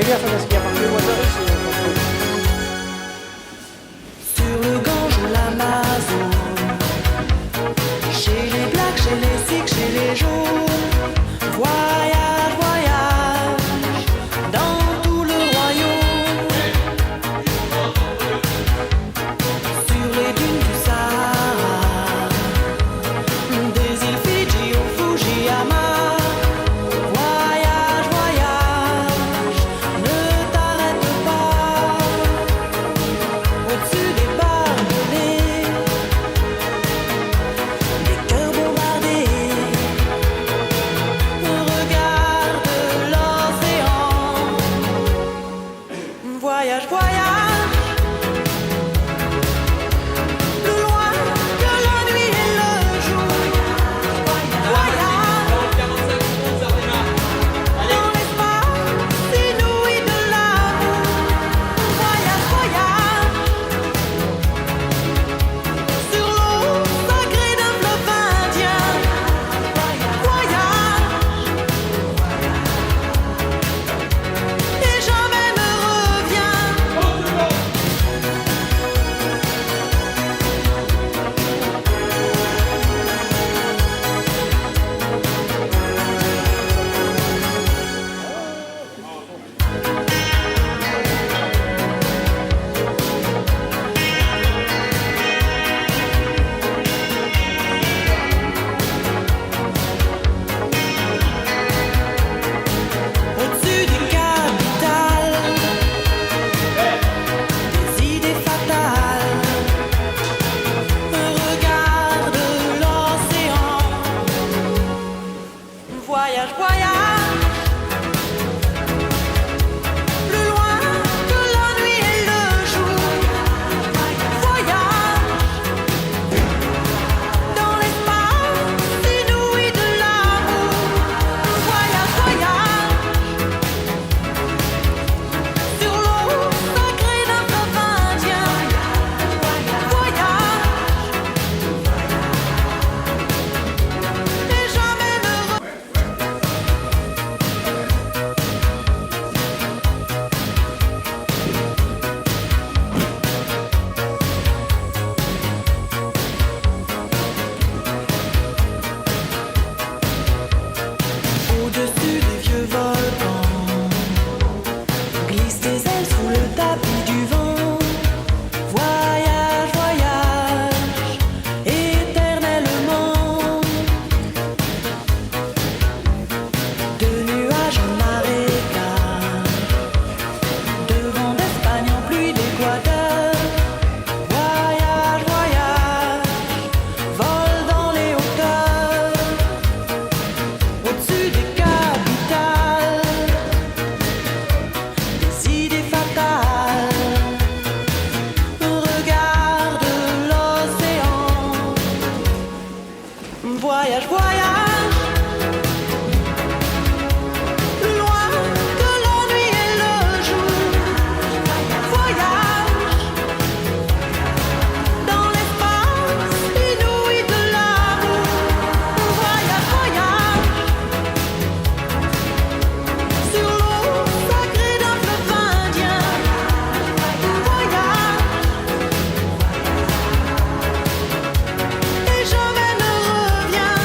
gaffe parce qu'il y a pas que les voitures ici. Sur le Gange ou l'Amazon, chez les blacks, chez les sikhs, chez les jaunes, voyage, voyage, dans tout le royaume. Sur les dunes du Sahara, des îles Fidji au Fujiyama, voyage, voyage, ne t'arrête pas. Au-dessus des barbelés, des cœurs bombardés, regarde l'océan. Voyage, voyage, plus loin que la nuit et le jour. Voyage dans l'espace inouï de l'amour. Voyage, voyage sur l'eau sacrée d'un fleuve indien. Voyage et jamais ne reviens. Au-dessus des capitales, des idées fatales, regarde l'océan. Voyage, voyage, plus loin que la nuit et le jour. Voyage dans l'espace inouï de l'amour. Voyage, voyage sur l'eau sacrée d'un fleuve indien. Voyage et jamais ne Au-dessus des vieux volcans, glisse tes ailes sous le tapis du vent. Voyage, voyage, éternellement. De nuages en marécage, de vent d'Espagne en pluie d'Équateur. Voyage, voyage, vole dans les hauteurs. Au-dessus des capitales, des idées fatales, regarde l'océan. Voyage, voyage, plus loin que la nuit et le jour. Voyage dans l'espace inouï de l'amour. Voyage, voyage sur l'eau sacrée d'un fleuve indien. Voyage et jamais ne reviens.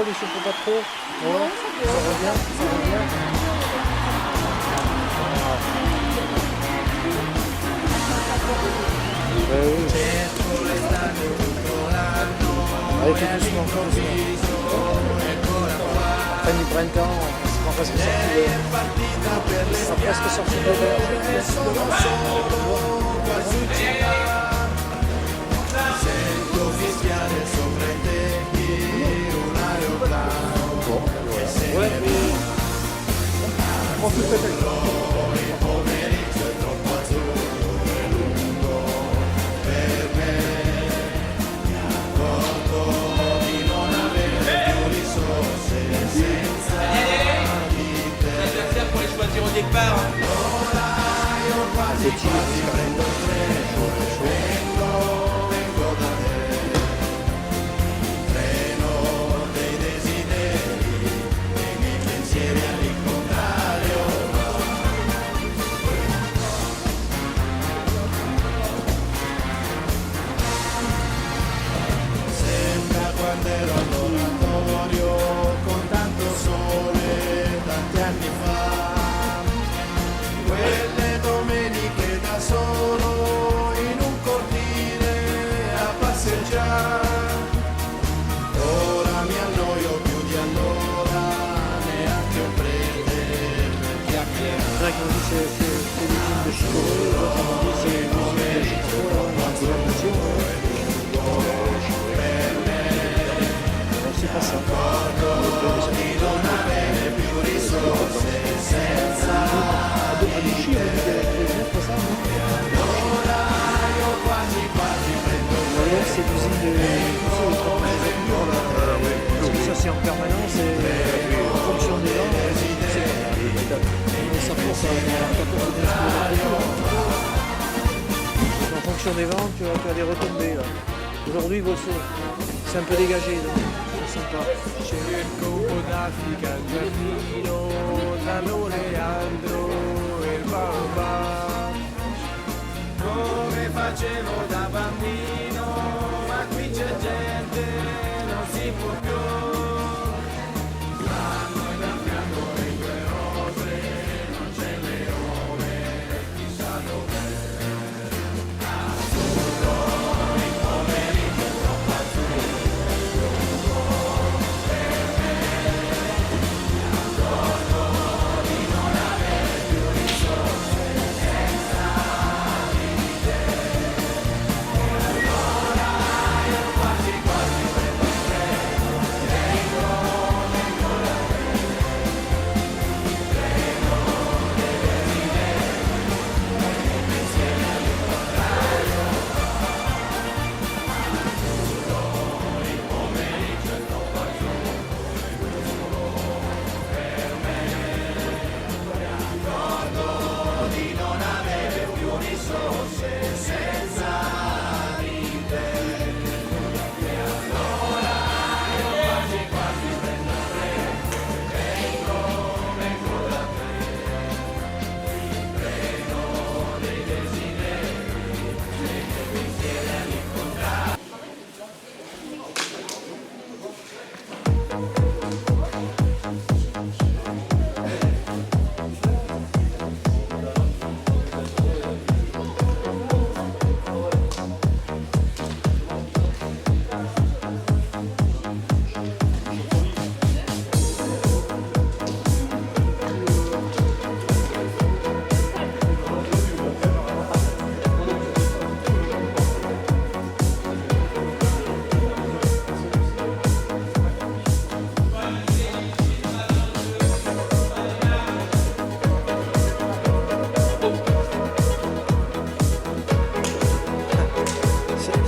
ne souffre pas trop. Non, ça revient, ça revient. Oui. Allez, tout doucement, tout doucement. Fin du printemps, c'est presque sorti de l'hiver. Ouais, on peut pour les choisir au départ. c'est timide. Quando ero all'oratorio con tanto sole tanti anni fa, quelle domeniche da solo in un cortile a passeggiare. Ora mi annoio più di allora, neanche un prete per chiacchierare. C'est vrai qu'on dit c'est l'usine de Chicago, l'autre on dit c'est l'usine de Chicago, c'est pas ça. Di non avere più risorse senza c'est l'usine de parce que ça c'est en permanence et en fonction des gens, ça force en fonction des ventes, tu as des retombées là. Aujourd'hui, c'est un peu dégagé, donc c'est sympa. cerco un po' d'Africa al giardino, tra l'oleandro e il baobab, come facevo da bambino, ma qui c'è gente, non si può più.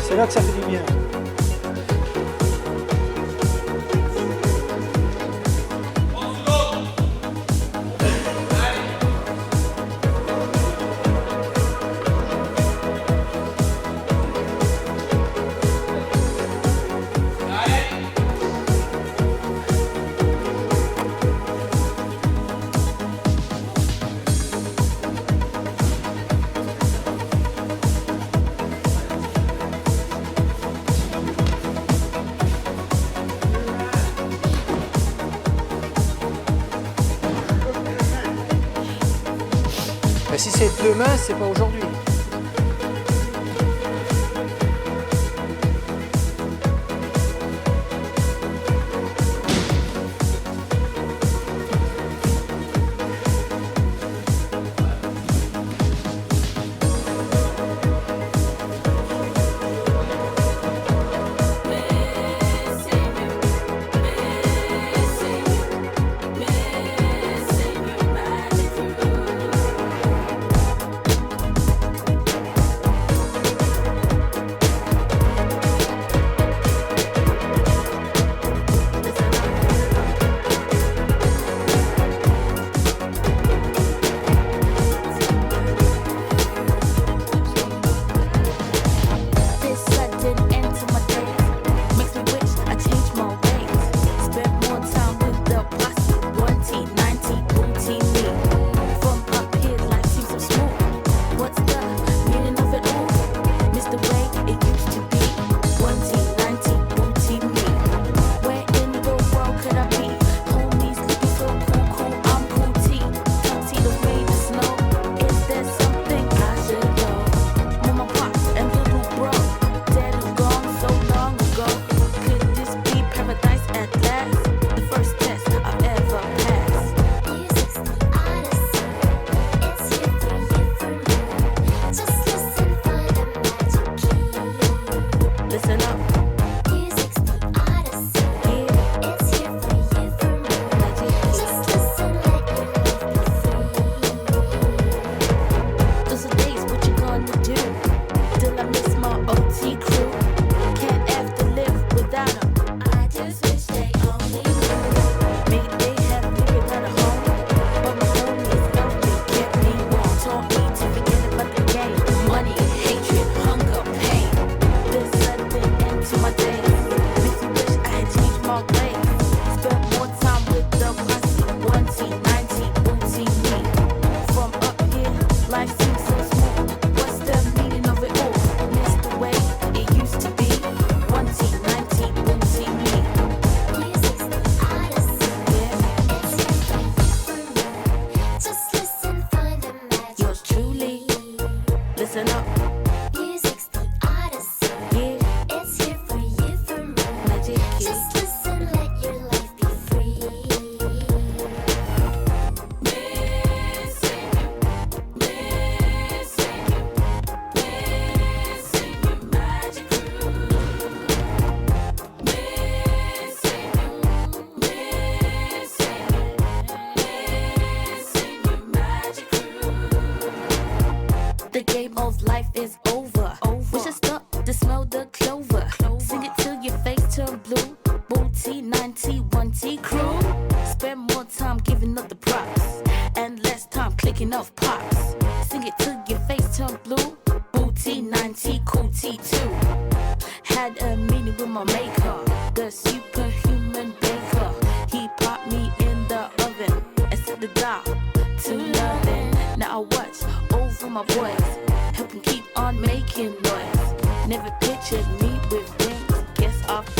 C'est là que ça fait du bien. si c'est demain, c'est pas aujourd'hui. Never pictured me with wings. Guess I'll